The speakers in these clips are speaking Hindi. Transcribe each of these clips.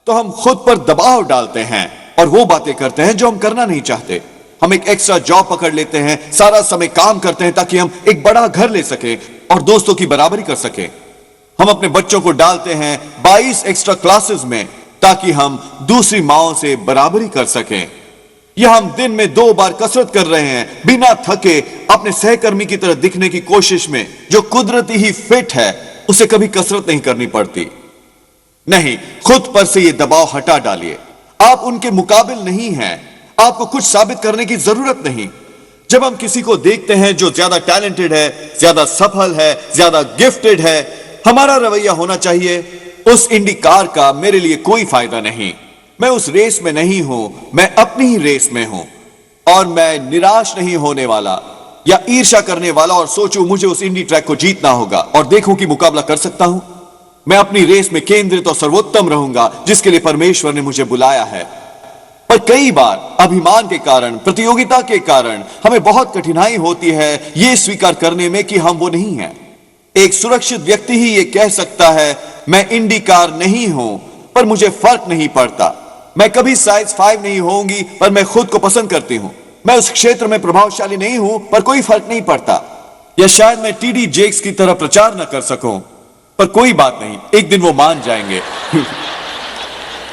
तो हम खुद पर दबाव डालते हैं और वो बातें करते हैं जो हम करना नहीं चाहते। हम एक एक्स्ट्रा जॉब पकड़ लेते हैं, सारा समय काम करते हैं ताकि हम एक बड़ा घर ले सके और दोस्तों की बराबरी कर सके। हम अपने बच्चों को डालते हैं 22 एक्स्ट्रा क्लासेस में ताकि हम दूसरी माओं से बराबरी कर सकें। या हम दिन में 2 बार कसरत कर रहे हैं बिना थके, अपने सहकर्मी की तरह दिखने की कोशिश में। जो कुदरती ही फिट है उसे कभी कसरत नहीं करनी पड़ती। नहीं, खुद पर से ये दबाव हटा डालिए। आप उनके मुकाबिल नहीं हैं। आपको कुछ साबित करने की जरूरत नहीं। जब हम किसी को देखते हैं जो ज्यादा टैलेंटेड है, ज्यादा सफल है, ज्यादा गिफ्टेड है, हमारा रवैया होना चाहिए, उस इंडी कार का मेरे लिए कोई फायदा नहीं। मैं उस रेस में नहीं हूं, मैं अपनी ही रेस में हूं। और मैं निराश नहीं होने वाला या ईर्ष्या करने वाला और सोचूं मुझे उस इंडी ट्रैक को जीतना होगा और देखूं कि मुकाबला कर सकता हूं। मैं अपनी रेस में केंद्रित और सर्वोत्तम रहूंगा जिसके लिए परमेश्वर ने मुझे बुलाया है। पर कई बार अभिमान के कारण, प्रतियोगिता के कारण हमें बहुत कठिनाई होती है यह स्वीकार करने में कि हम वो नहीं हैं। एक सुरक्षित व्यक्ति ही ये कह सकता है, मैं इंडी कार नहीं हूं पर मुझे फर्क नहीं पड़ता। मैं कभी साइज 5 नहीं होंगी पर मैं खुद को पसंद करती हूं। मैं उस क्षेत्र में प्रभावशाली नहीं हूं पर कोई फर्क नहीं पड़ता। या शायद मैं टीडी जेक्स की तरह प्रचार न कर सकूं, पर कोई बात नहीं, एक दिन वो मान जाएंगे।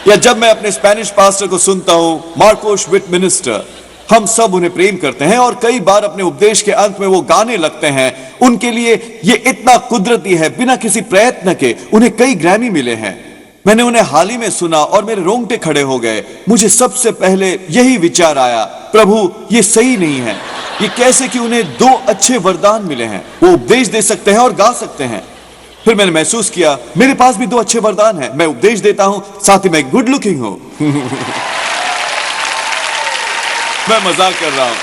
या जब मैं अपने स्पेनिश पास्टर को सुनता हूं, मार्कोस विट मिनिस्टर, हम सब उन्हें प्रेम करते हैं और कई बार अपने उपदेश के अंत में वो गाने लगते हैं। उनके लिए ये इतना कुदरती है, बिना किसी प्रयत्न के। उन्हें कई ग्रैमी मिले हैं। मैंने उन्हें हाल ही में सुना और मेरे रोंगटे खड़े हो गए। मुझे सबसे पहले यही विचार आया, प्रभु ये सही नहीं है। ये कैसे कि उन्हें 2 अच्छे वरदान मिले हैं, वो उपदेश दे सकते हैं और गा सकते हैं। फिर मैंने महसूस किया मेरे पास भी 2 अच्छे वरदान हैं। मैं उपदेश देता हूं, साथ ही मैं गुड लुकिंग हूं। मैं मजाक कर रहा हूं।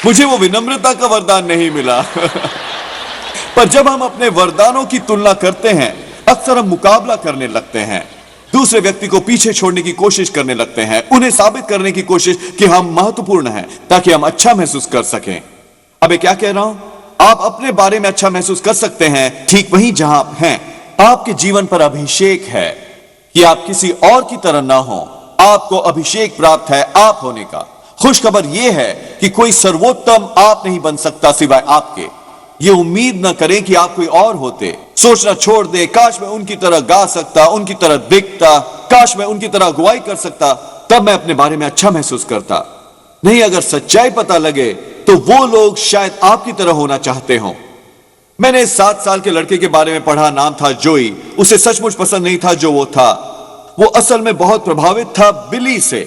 मुझे वो विनम्रता का वरदान नहीं मिला। पर जब हम अपने वरदानों की तुलना करते हैं, अक्सर हम मुकाबला करने लगते हैं, दूसरे व्यक्ति को पीछे छोड़ने की कोशिश करने लगते हैं, उन्हें साबित करने की कोशिश कि हम महत्वपूर्ण हैं ताकि हम अच्छा महसूस कर सकें। अब क्या कह रहा हूं? आप अपने बारे में अच्छा महसूस कर सकते हैं ठीक वहीं जहां आप हैं। आपके जीवन पर अभिषेक है कि आप किसी और की तरह ना हो। आपको अभिषेक प्राप्त है आप होने का। खुशखबर यह है कि कोई सर्वोत्तम आप नहीं बन सकता सिवाय आपके। ये उम्मीद न करें कि आप कोई और होते। सोचना छोड़ दे, काश मैं उनकी तरह गा सकता, उनकी तरह दिखता, काश मैं उनकी तरह अगुवाई कर सकता, तब मैं अपने बारे में अच्छा महसूस करता। नहीं, अगर सच्चाई पता लगे तो वो लोग शायद आपकी तरह होना चाहते हो। मैंने 7 साल के लड़के के बारे में पढ़ा, नाम था जोई। उसे सचमुच पसंद नहीं था जो वो था। वो असल में बहुत प्रभावित था बिली से।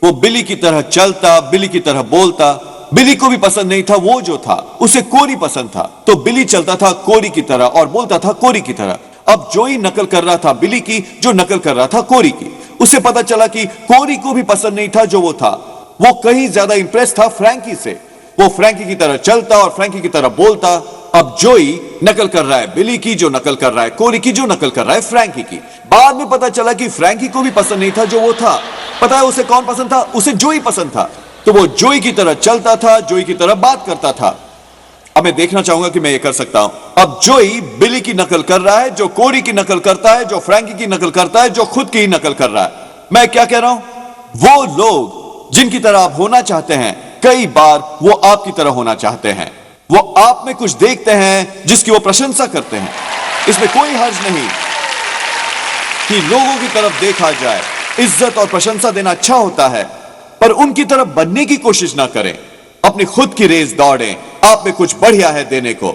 वो बिली की तरह चलता, बिली की तरह बोलता। बिली को भी पसंद नहीं था वो जो था, उसे कोरी पसंद था। तो बिली चलता था कोरी की तरह और बोलता था कोरी की तरह। अब जोई नकल कर रहा था बिली की, जो नकल कर रहा था कोरी की। उसे पता चला कि कोरी को भी पसंद नहीं था जो वो था। वो कहीं ज्यादा इंप्रेस था फ्रैंकी से। वो फ्रैंकी की तरह चलता और फ्रैंकी की तरह बोलता। अब जोई नकल कर रहा है बिली की, जो नकल कर रहा है कोरी की, जो नकल कर रहा है फ्रैंकी की। बाद में पता चला कि फ्रैंकी को भी पसंद नहीं था जो वो था। पता है उसे कौन पसंद था? उसे जोई पसंद था। तो वो जोई की तरह चलता था, जोई की तरह बात करता था। अब मैं देखना चाहूंगा कि मैं ये कर सकता हूं। अब जोई बिली की नकल कर रहा है, जो कोरी की नकल करता है, जो फ्रैंकी की नकल करता है, जो खुद की ही नकल कर रहा है। मैं क्या कह रहा हूं? वो लोग जिनकी तरह आप होना चाहते हैं, कई बार वो आपकी तरह होना चाहते हैं। वो आप में कुछ देखते हैं जिसकी वो प्रशंसा करते हैं। इसमें कोई हर्ज नहीं कि लोगों की तरफ देखा जाए। इज्जत और प्रशंसा देना अच्छा होता है, पर उनकी तरफ बनने की कोशिश ना करें। अपनी खुद की रेस दौड़ें। आप में कुछ बढ़िया है देने को।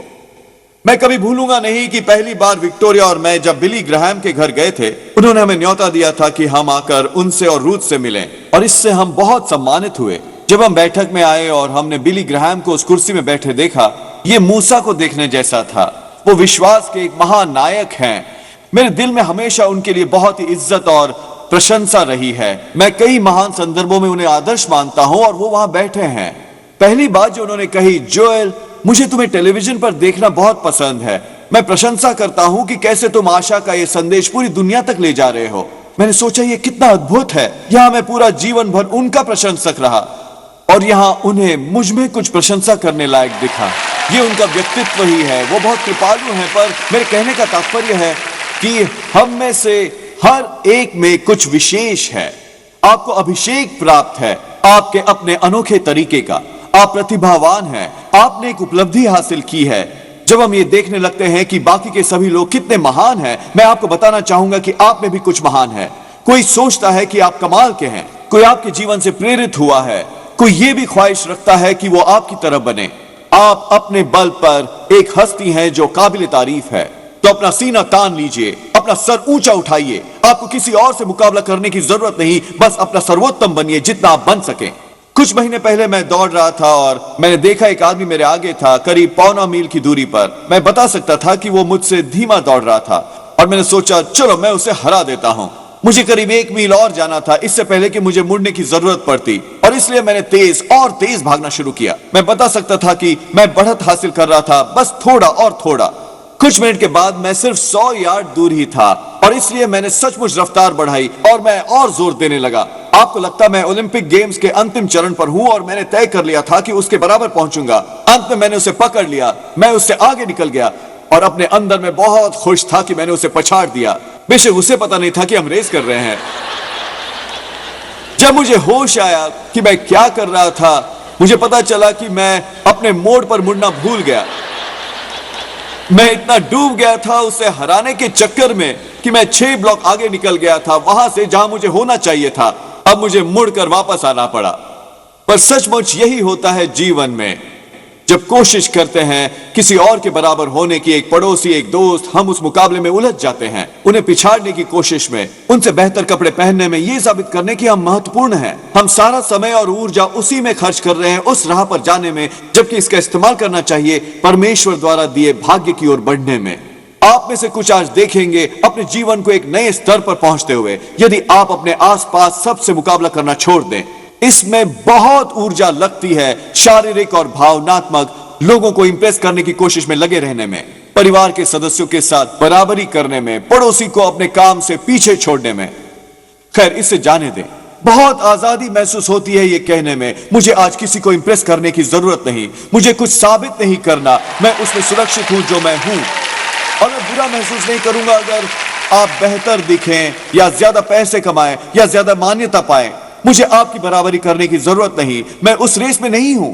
मैं कभी भूलूंगा नहीं कि पहली बार विक्टोरिया और मैं जब बिली ग्राहम के घर गए थे, उन्होंने हमें न्योता दिया था कि हम आकर उनसे और रूथ से मिलें, और इससे हम बहुत सम्मानित हुए। जब हम बैठक में आए और हमने बिली ग्राहम को उस कुर्सी में बैठे देखा, ये मूसा को देखने जैसा था। वो विश्वास के एक महान नायक हैं। मेरे दिल में हमेशा उनके लिए बहुत ही इज्जत और प्रशंसा रही है। मैं कई महान संदर्भों में उन्हें आदर्श मानता हूं और वो वहां बैठे हैं। पहली बात जो उन्होंने कही, जोएल मुझे तुम्हें टेलीविजन पर देखना बहुत पसंद है। मैं प्रशंसा करता हूं कि कैसे तुम आशा का ये संदेश पूरी दुनिया तक ले जा रहे हो। मैंने सोचा ये कितना अद्भुत है। यहां मैं पूरा जीवन भर उनका प्रशंसक रहा और यहां उन्हें मुझ में कुछ प्रशंसा करने लायक दिखा। ये उनका व्यक्तित्व ही है। वो बहुत कृपालु हैं। पर मेरे कहने का तात्पर्य है कि हम में से हर एक में कुछ विशेष है। आपको अभिषेक प्राप्त है आपके अपने अनोखे तरीके का। आप प्रतिभावान हैं, आपने एक उपलब्धि हासिल की है। जब हम ये देखने लगते हैं कि बाकी के सभी लोग कितने महान हैं, मैं आपको बताना चाहूंगा कि आप में भी कुछ महान है। कोई सोचता है कि आप कमाल के हैं, कोई आपके जीवन से प्रेरित हुआ है, कोई ये भी ख्वाहिश रखता है कि वो आपकी तरह बने। आप अपने बल पर एक हस्ती हैं जो काबिल तारीफ है। तो अपना सीना तान लीजिए, अपना सर ऊंचा उठाइए। आपको किसी और से मुकाबला करने की जरूरत नहीं, बस अपना सर्वोत्तम बनिए जितना आप बन सके। कुछ महीने पहले मैं दौड़ रहा था और मैंने देखा एक आदमी मेरे आगे था, करीब 1.25 मील की दूरी पर। मैं बता सकता था कि वो मुझसे धीमा दौड़ रहा था और मैंने सोचा चलो मैं उसे हरा देता हूं। मुझे करीब 1 मील और जाना था इससे पहले कि मुझे मुड़ने की जरूरत पड़ती, और इसलिए मैंने तेज और तेज भागना शुरू किया। मैं बता सकता था कि मैं बढ़त हासिल कर रहा था, बस थोड़ा और थोड़ा। कुछ मिनट के बाद मैं सिर्फ 100 यार्ड दूर ही था, और इसलिए मैंने सचमुच रफ्तार बढ़ाई और मैं और जोर देने लगा। आपको लगता मैं ओलंपिक गेम्स के अंतिम चरण पर हूं और मैंने तय कर लिया था कि उसके बराबर पहुंचूंगा। अंत में मैंने उसे पकड़ लिया, मैं उससे आगे निकल गया और अपने अंदर में बहुत खुश था कि मैंने उसे पछाड़ दिया। बेशक उसे पता नहीं था कि हम रेस कर रहे हैं। जब मुझे होश आया कि मैं क्या कर रहा था, मुझे पता चला कि मैं अपने मोड़ पर मुड़ना भूल गया। मैं इतना डूब गया था उसे हराने के चक्कर में कि मैं 6 ब्लॉक आगे निकल गया था, वहां से जहां मुझे होना चाहिए था। अब मुझे मुड़कर वापस आना पड़ा। पर सचमुच यही होता है जीवन में। जब कोशिश करते हैं किसी और के बराबर होने की, एक पड़ोसी, एक दोस्त, हम उस मुकाबले में उलझ जाते हैं, उन्हें पिछाड़ने की कोशिश में, उनसे बेहतर कपड़े पहनने में, ये साबित करने की हम महत्वपूर्ण हैं। हम सारा समय और ऊर्जा उसी में खर्च कर रहे हैं, उस राह पर जाने में, जबकि इसका इस्तेमाल करना चाहिए परमेश्वर द्वारा दिए भाग्य की ओर बढ़ने में। आप में से कुछ आज देखेंगे अपने जीवन को एक नए स्तर पर पहुंचते हुए, यदि आप अपने आसपास सबसे मुकाबला करना छोड़ दें। इसमें बहुत ऊर्जा लगती है, शारीरिक और भावनात्मक, लोगों को इंप्रेस करने की कोशिश में लगे रहने में, परिवार के सदस्यों के साथ बराबरी करने में, पड़ोसी को अपने काम से पीछे छोड़ने में। खैर, इससे जाने दें। बहुत आजादी महसूस होती है ये कहने में, मुझे आज किसी को इंप्रेस करने की जरूरत नहीं, मुझे कुछ साबित नहीं करना, मैं उसमें सुरक्षित हूं जो मैं हूं। और मैं बुरा महसूस नहीं करूंगा अगर आप बेहतर दिखें या ज्यादा पैसे कमाएं या ज्यादा मान्यता पाएं। मुझे आपकी बराबरी करने की जरूरत नहीं, मैं उस रेस में नहीं हूं।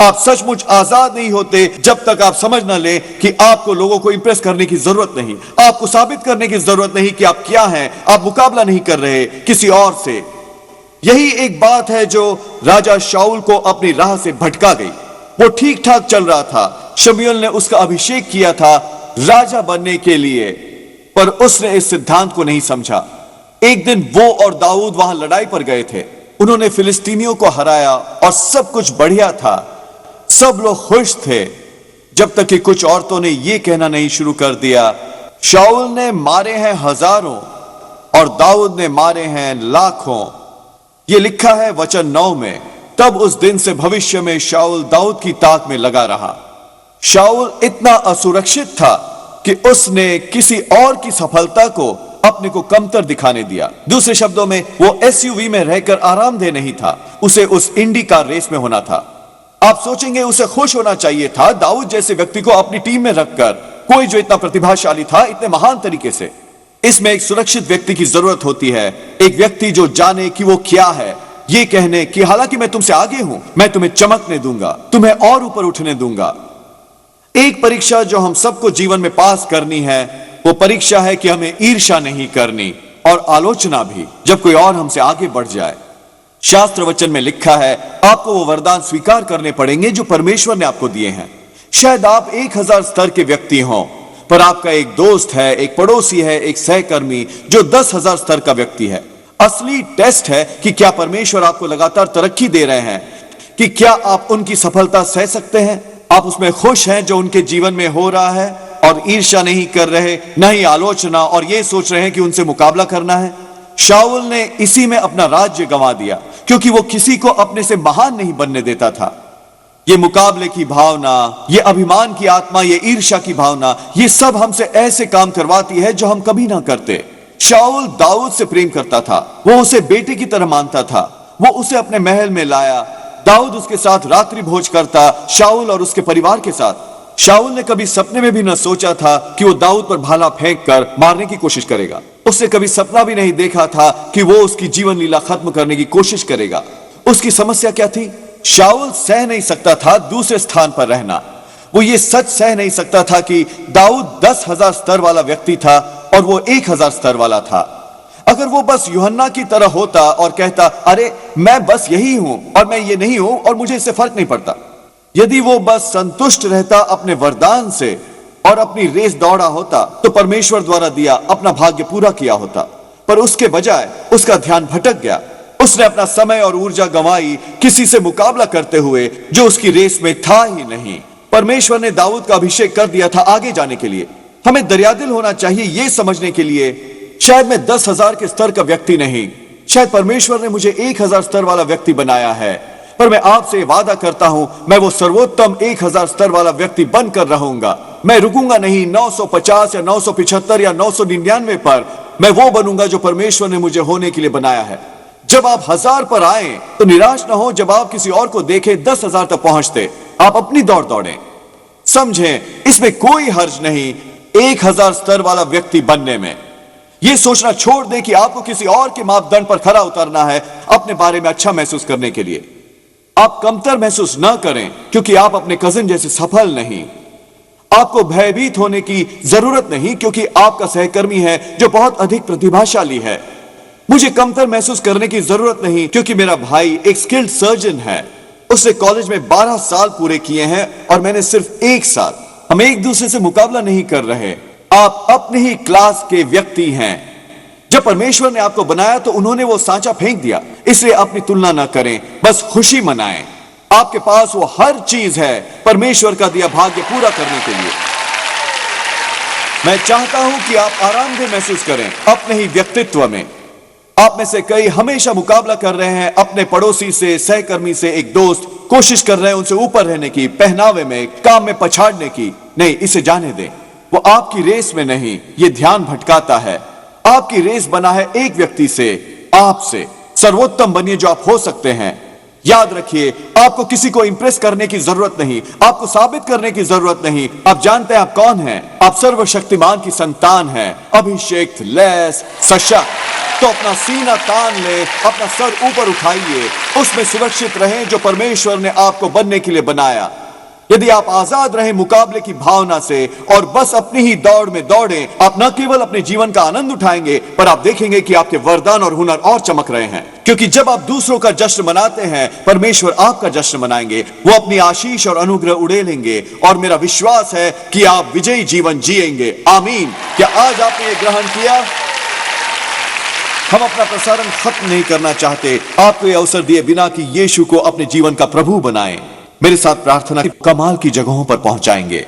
आप सचमुच आजाद नहीं होते जब तक आप समझ ना लें कि आपको लोगों को इंप्रेस करने की जरूरत नहीं, आपको साबित करने की जरूरत नहीं कि आप क्या हैं। आप मुकाबला नहीं कर रहे किसी और से। यही एक बात है जो राजा शाऊल को अपनी राह से भटका गई। वो ठीक ठाक चल रहा था, शमूएल ने उसका अभिषेक किया था राजा बनने के लिए, पर उसने इस सिद्धांत को नहीं समझा। एक दिन वो और दाऊद वहां लड़ाई पर गए थे। उन्होंने फिलिस्तीनियों को हराया और सब कुछ बढ़िया था, सब लोग खुश थे, जब तक कि कुछ औरतों ने यह कहना नहीं शुरू कर दिया, शाऊल ने मारे हैं हजारों और दाऊद ने मारे हैं लाखों। यह लिखा है वचन 9 में। तब उस दिन से भविष्य में शाऊल दाऊद की ताक में लगा रहा। शाऊल इतना असुरक्षित था कि उसने किसी और की सफलता को अपने को कमतर दिखाने दिया। दूसरे शब्दों में, वो एसयूवी में रहकर आरामदेह नहीं था, उसे उस इंडी कार रेस में होना था। आप सोचेंगे उसे खुश होना चाहिए था दाऊद जैसे व्यक्ति को अपनी टीम में रखकर, कोई जो इतना प्रतिभाशाली था, इतने महान तरीके से। इसमें एक सुरक्षित व्यक्ति की जरूरत होती है, एक व्यक्ति जो जाने कि वो क्या है, ये कहने कि हालांकि मैं तुमसे आगे हूं, मैं तुम्हें चमकने दूंगा, तुम्हें और ऊपर उठने दूंगा। एक परीक्षा जो हम सबको जीवन में पास करनी है, वो परीक्षा है कि हमें ईर्ष्या नहीं करनी और आलोचना भी जब कोई और हमसे आगे बढ़ जाए। शास्त्र वचन में लिखा है, आपको वो वरदान स्वीकार करने पड़ेंगे जो परमेश्वर ने आपको दिए हैं। शायद आप 1000 स्तर के व्यक्ति हों, पर आपका एक दोस्त है, एक पड़ोसी है, एक सहकर्मी जो 10,000 स्तर का व्यक्ति है। असली टेस्ट है कि क्या परमेश्वर आपको लगातार तरक्की दे रहे हैं, कि क्या आप उनकी सफलता सह सकते हैं, आप उसमें खुश हैं जो उनके जीवन में हो रहा है और ईर्ष्या नहीं कर रहे, न ही आलोचना, और ये सोच रहे हैं कि उनसे मुकाबला करना है। शाऊल ने इसी में अपना राज्य गंवा दिया क्योंकि वो किसी को अपने से महान नहीं बनने देता था। ये मुकाबले की भावना, ये अभिमान की आत्मा, ये ईर्ष्या की भावना, ये सब हमसे ऐसे काम करवाती है जो हम कभी ना करते। शाऊल दाऊद से प्रेम करता था, वो उसे बेटे की तरह मानता था, वो उसे अपने महल में लाया। दाऊद उसके साथ रात्रि भोज करता, शाऊल और उसके परिवार के साथ। शाऊल ने कभी सपने में भी न सोचा था कि वो दाऊद पर भाला फेंक कर मारने की कोशिश करेगा। उसने कभी सपना भी नहीं देखा था कि वो उसकी जीवन लीला खत्म करने की कोशिश करेगा। उसकी समस्या क्या थी? शाऊल सह नहीं सकता था दूसरे स्थान पर रहना। वो ये सच सह नहीं सकता था कि दाऊद 10,000 स्तर वाला व्यक्ति था और वो 1,000 स्तर वाला था। अगर वो बस यूहन्ना की तरह होता और कहता, अरे मैं बस यही हूं और मैं ये नहीं हूं और मुझे इससे फर्क नहीं पड़ता। यदि वो बस संतुष्ट रहता अपने वरदान से और अपनी रेस दौड़ा होता तो परमेश्वर द्वारा दिया अपना भाग्य पूरा किया होता। पर उसके बजाय उसका ध्यान भटक गया। उसने अपना समय और ऊर्जा गंवाई किसी से मुकाबला करते हुए जो उसकी रेस में था ही नहीं। परमेश्वर ने दाऊद का अभिषेक कर दिया था आगे जाने के लिए। हमें दरियादिल होना चाहिए यह समझने के लिए, शायद मैं 10,000 के स्तर का व्यक्ति नहीं, शायद परमेश्वर ने मुझे 1,000 स्तर वाला व्यक्ति बनाया है। पर मैं आपसे वादा करता हूं, मैं वो सर्वोत्तम 1,000 स्तर वाला व्यक्ति बनकर रहूंगा। मैं रुकूंगा नहीं 950 या 975 या 999 पर। मैं वो बनूंगा जो परमेश्वर ने मुझे होने के लिए बनाया है। जब आप 1000 पर आए तो निराश ना हो जब आप किसी और को देखें 10,000 तक पहुंचते। आप अपनी दौड़ दौड़ें। समझें, इसमें कोई हर्ज नहीं 1,000 स्तर वाला व्यक्ति बनने में। यह सोचना छोड़ दें कि आपको किसी और के मापदंड पर खरा उतरना है अपने बारे में अच्छा महसूस करने के लिए। आप कमतर महसूस ना करें क्योंकि आप अपने कजिन जैसे सफल नहीं। आपको भयभीत होने की जरूरत नहीं क्योंकि आपका सहकर्मी है जो बहुत अधिक प्रतिभाशाली है। मुझे कमतर महसूस करने की जरूरत नहीं क्योंकि मेरा भाई एक स्किल्ड सर्जन है। उसने कॉलेज में 12 साल पूरे किए हैं और मैंने सिर्फ 1 साल। हम एक दूसरे से मुकाबला नहीं कर रहे। आप अपने ही क्लास के व्यक्ति हैं। जब परमेश्वर ने आपको बनाया तो उन्होंने वो सांचा फेंक दिया। इसलिए अपनी तुलना ना करें, बस खुशी मनाएं। आपके पास वो हर चीज है परमेश्वर का दिया भाग्य पूरा करने के लिए। मैं चाहता हूं कि आप आरामदेह महसूस करें अपने ही व्यक्तित्व में। आप में से कई हमेशा मुकाबला कर रहे हैं अपने पड़ोसी से, सहकर्मी से, एक दोस्त, कोशिश कर रहे हैं उनसे ऊपर रहने की, पहनावे में, काम में पछाड़ने की। नहीं, इसे जाने दें। वो आपकी रेस में नहीं, ये ध्यान भटकाता है। आपकी रेस बना है एक व्यक्ति से, आपसे। सर्वोत्तम बनिए जो आप हो सकते हैं। याद रखिए, आपको किसी को इंप्रेस करने की जरूरत नहीं, आपको साबित करने की जरूरत नहीं। आप जानते हैं आप कौन हैं। आप सर्वशक्तिमान की संतान हैं, अभिषेक्त, लैस, सशक्त। तो अपना सीना तान ले, अपना सर ऊपर उठाइए, उसमें सुरक्षित रहें जो परमेश्वर ने आपको बनने के लिए बनाया। यदि आप आजाद रहें मुकाबले की भावना से और बस अपनी ही दौड़ में दौड़ें, आप न केवल अपने जीवन का आनंद उठाएंगे पर आप देखेंगे कि आपके वरदान और हुनर और चमक रहे हैं। क्योंकि जब आप दूसरों का जश्न मनाते हैं, परमेश्वर आपका जश्न मनाएंगे। वो अपनी आशीष और अनुग्रह उड़ेलेंगे और मेरा विश्वास है कि आप विजयी जीवन जिएंगे। आमीन। क्या आज आपने ये ग्रहण किया? हम अपना प्रसारण खत्म नहीं करना चाहते आपको यह अवसर दिए बिना कि यीशु को अपने जीवन का प्रभु बनाएं। मेरे साथ प्रार्थना कमाल की जगहों पर पहुंचाएंगे।